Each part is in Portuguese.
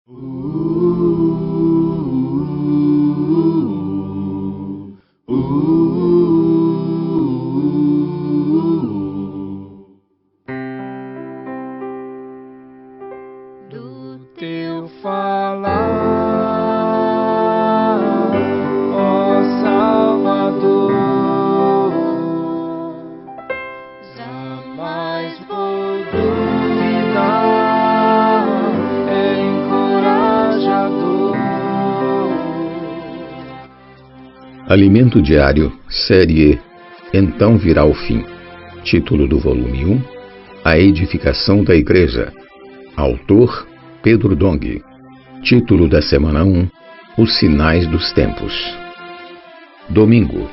Do teu falar, ó Salvador, jamais vou duvidar, é encorajador. Alimento Diário, série Então Virá o Fim. Título do volume 1: A Edificação da Igreja. Autor: Pedro Dong. Título da semana 1: Os Sinais dos Tempos. Domingo.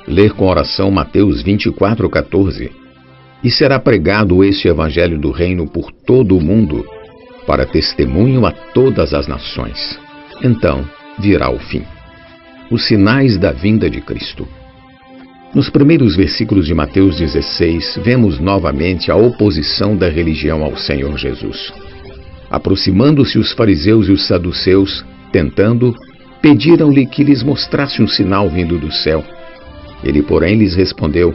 Ler com oração Mateus 24:14. E será pregado este evangelho do reino por todo o mundo, para testemunho a todas as nações. Então virá o fim. Os sinais da vinda de Cristo. Nos primeiros versículos de Mateus 16, vemos novamente a oposição da religião ao Senhor Jesus. Aproximando-se os fariseus e os saduceus, tentando, pediram-lhe que lhes mostrasse um sinal vindo do céu. Ele, porém, lhes respondeu: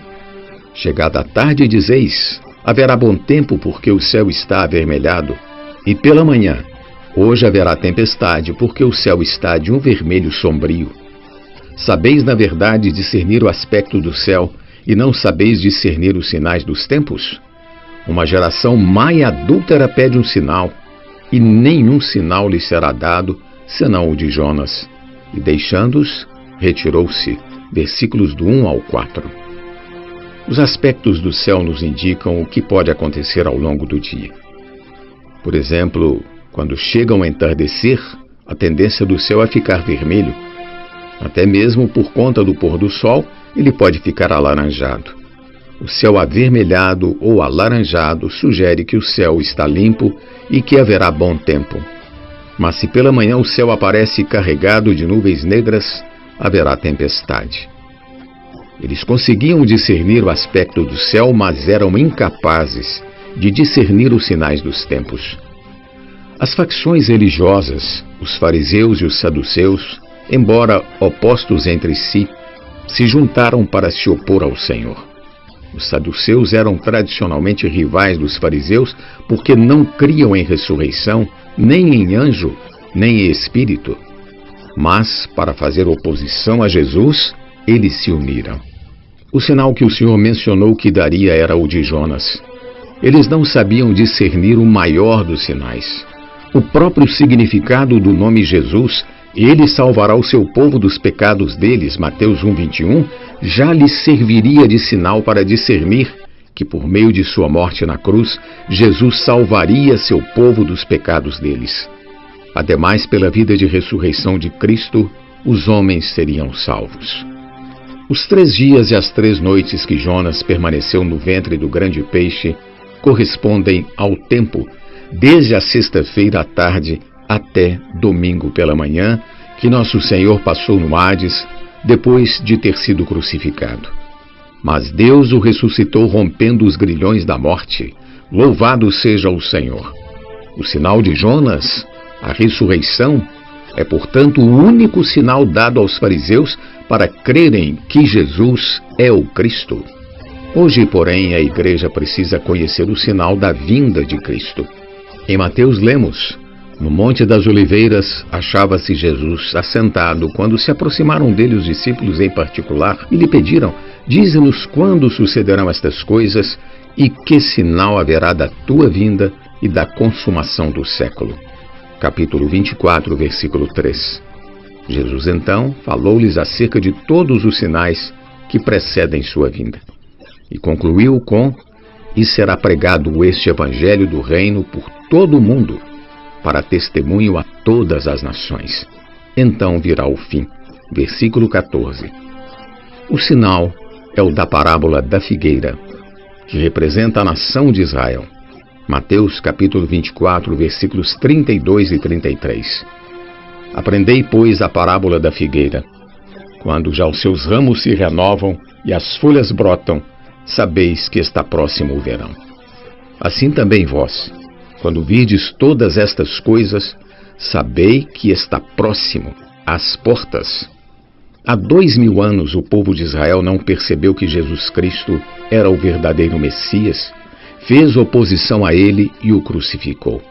Chegada a tarde, dizeis, haverá bom tempo, porque o céu está avermelhado, e pela manhã, hoje haverá tempestade, porque o céu está de um vermelho sombrio. Sabeis, na verdade, discernir o aspecto do céu, e não sabeis discernir os sinais dos tempos? Uma geração má e adúltera pede um sinal, e nenhum sinal lhe será dado, senão o de Jonas. E deixando-os, retirou-se. Versículos do 1 ao 4. Os aspectos do céu nos indicam o que pode acontecer ao longo do dia. Por exemplo, quando chega o entardecer, a tendência do céu é ficar vermelho. Até mesmo por conta do pôr do sol, ele pode ficar alaranjado. O céu avermelhado ou alaranjado sugere que o céu está limpo e que haverá bom tempo. Mas se pela manhã o céu aparece carregado de nuvens negras, haverá tempestade. Eles conseguiam discernir o aspecto do céu, mas eram incapazes de discernir os sinais dos tempos. As facções religiosas, os fariseus e os saduceus, embora opostos entre si, se juntaram para se opor ao Senhor. Os saduceus eram tradicionalmente rivais dos fariseus porque não criam em ressurreição, nem em anjo, nem em espírito. Mas, para fazer oposição a Jesus, eles se uniram. O sinal que o Senhor mencionou que daria era o de Jonas. Eles não sabiam discernir o maior dos sinais. O próprio significado do nome Jesus, Ele salvará o seu povo dos pecados deles, Mateus 1:21, já lhes serviria de sinal para discernir que, por meio de sua morte na cruz, Jesus salvaria seu povo dos pecados deles. Ademais, pela vida de ressurreição de Cristo, os homens seriam salvos. Os 3 dias e as 3 noites que Jonas permaneceu no ventre do grande peixe correspondem ao tempo, desde a sexta-feira à tarde até domingo pela manhã, que nosso Senhor passou no Hades, depois de ter sido crucificado. Mas Deus o ressuscitou rompendo os grilhões da morte. Louvado seja o Senhor! O sinal de Jonas, a ressurreição, é, portanto, o único sinal dado aos fariseus para crerem que Jesus é o Cristo. Hoje, porém, a igreja precisa conhecer o sinal da vinda de Cristo. Em Mateus lemos: No Monte das Oliveiras achava-se Jesus assentado, quando se aproximaram dele os discípulos em particular e lhe pediram: Dize-nos quando sucederão estas coisas e que sinal haverá da tua vinda e da consumação do século. Capítulo 24, versículo 3. Jesus então falou-lhes acerca de todos os sinais que precedem sua vinda. E concluiu com: E será pregado este evangelho do reino por todo o mundo, para testemunho a todas as nações. Então virá o fim. Versículo 14. O sinal é o da parábola da figueira, que representa a nação de Israel. Mateus capítulo 24, versículos 32 e 33. Aprendei, pois, a parábola da figueira. Quando já os seus ramos se renovam e as folhas brotam, sabeis que está próximo o verão. Assim também vós, quando virdes todas estas coisas, sabei que está próximo, às portas. Há 2000 anos o povo de Israel não percebeu que Jesus Cristo era o verdadeiro Messias, fez oposição a ele e o crucificou.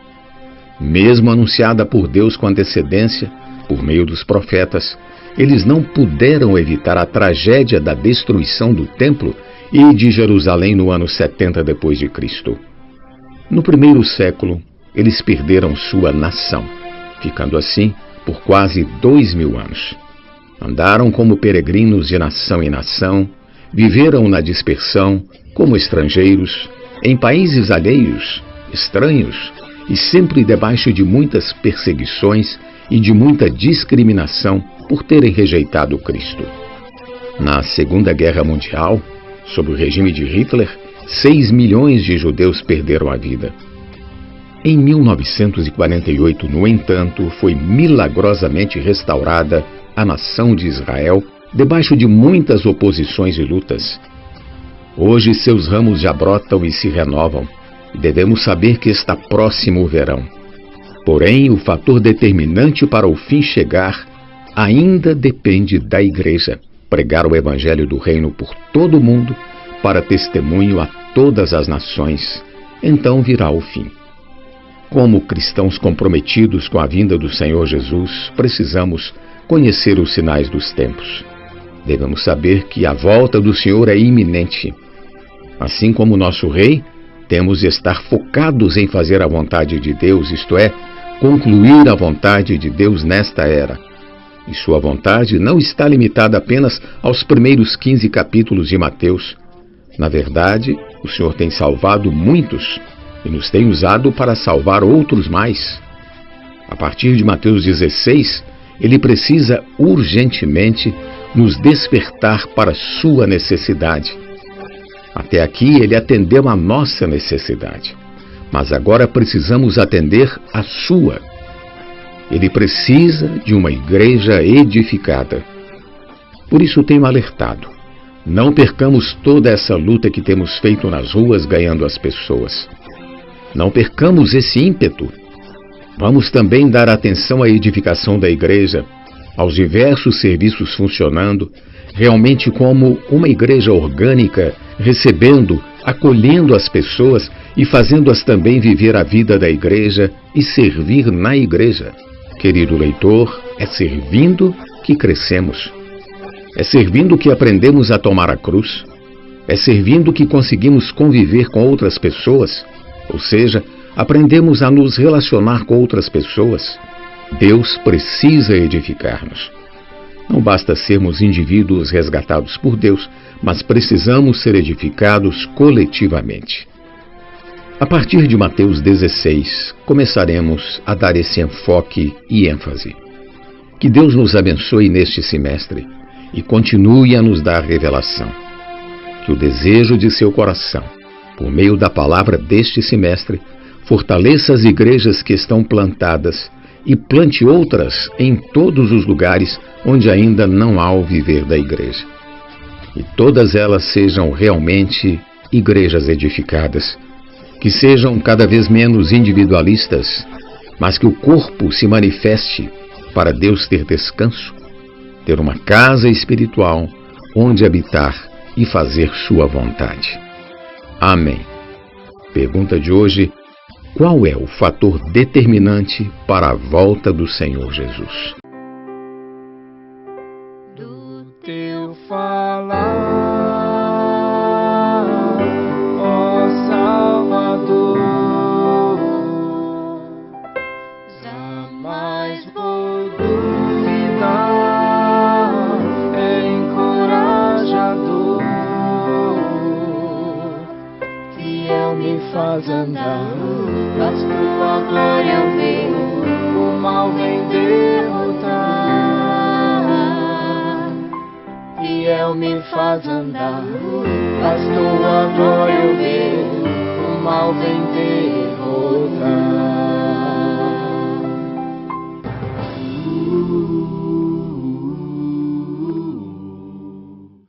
Mesmo anunciada por Deus com antecedência, por meio dos profetas, eles não puderam evitar a tragédia da destruição do templo e de Jerusalém no ano 70 depois de Cristo. No primeiro século, eles perderam sua nação, ficando assim por quase 2000 anos. Andaram como peregrinos de nação em nação, viveram na dispersão, como estrangeiros, em países alheios, estranhos, e sempre debaixo de muitas perseguições e de muita discriminação por terem rejeitado Cristo. Na Segunda Guerra Mundial, sob o regime de Hitler, 6 milhões de judeus perderam a vida. Em 1948, no entanto, foi milagrosamente restaurada a nação de Israel, debaixo de muitas oposições e lutas. Hoje seus ramos já brotam e se renovam, e devemos saber que está próximo o verão. Porém, o fator determinante para o fim chegar ainda depende da Igreja pregar o Evangelho do Reino por todo o mundo, para testemunho a todas as nações. Então virá o fim. Como cristãos comprometidos com a vinda do Senhor Jesus, precisamos conhecer os sinais dos tempos. Devemos saber que a volta do Senhor é iminente. Assim como nosso Rei, temos de estar focados em fazer a vontade de Deus, isto é, concluir a vontade de Deus nesta era. E sua vontade não está limitada apenas aos primeiros 15 capítulos de Mateus. Na verdade, o Senhor tem salvado muitos e nos tem usado para salvar outros mais. A partir de Mateus 16, Ele precisa urgentemente nos despertar para sua necessidade. Até aqui Ele atendeu a nossa necessidade, mas agora precisamos atender a sua. Ele precisa de uma igreja edificada. Por isso tenho alertado: não percamos toda essa luta que temos feito nas ruas ganhando as pessoas. Não percamos esse ímpeto. Vamos também dar atenção à edificação da igreja, aos diversos serviços funcionando, realmente como uma igreja orgânica, recebendo, acolhendo as pessoas e fazendo-as também viver a vida da igreja e servir na igreja. Querido leitor, é servindo que crescemos. É servindo que aprendemos a tomar a cruz. É servindo que conseguimos conviver com outras pessoas, ou seja, aprendemos a nos relacionar com outras pessoas. Deus precisa edificar-nos. Não basta sermos indivíduos resgatados por Deus, mas precisamos ser edificados coletivamente. A partir de Mateus 16, começaremos a dar esse enfoque e ênfase. Que Deus nos abençoe neste semestre e continue a nos dar revelação. Que o desejo de seu coração, por meio da palavra deste semestre, fortaleça as igrejas que estão plantadas e plante outras em todos os lugares onde ainda não há o viver da igreja. E todas elas sejam realmente igrejas edificadas, que sejam cada vez menos individualistas, mas que o corpo se manifeste para Deus ter descanso, ter uma casa espiritual onde habitar e fazer sua vontade. Amém. Pergunta de hoje: qual é o fator determinante para a volta do Senhor Jesus? Do teu falar, ó Salvador, jamais vou duvidar, é encorajador, fiel me faz andar. Faz tua glória ver, o mal vem derrotar. Fiel me faz andar, faz tua glória ver, o mal vem derrotar.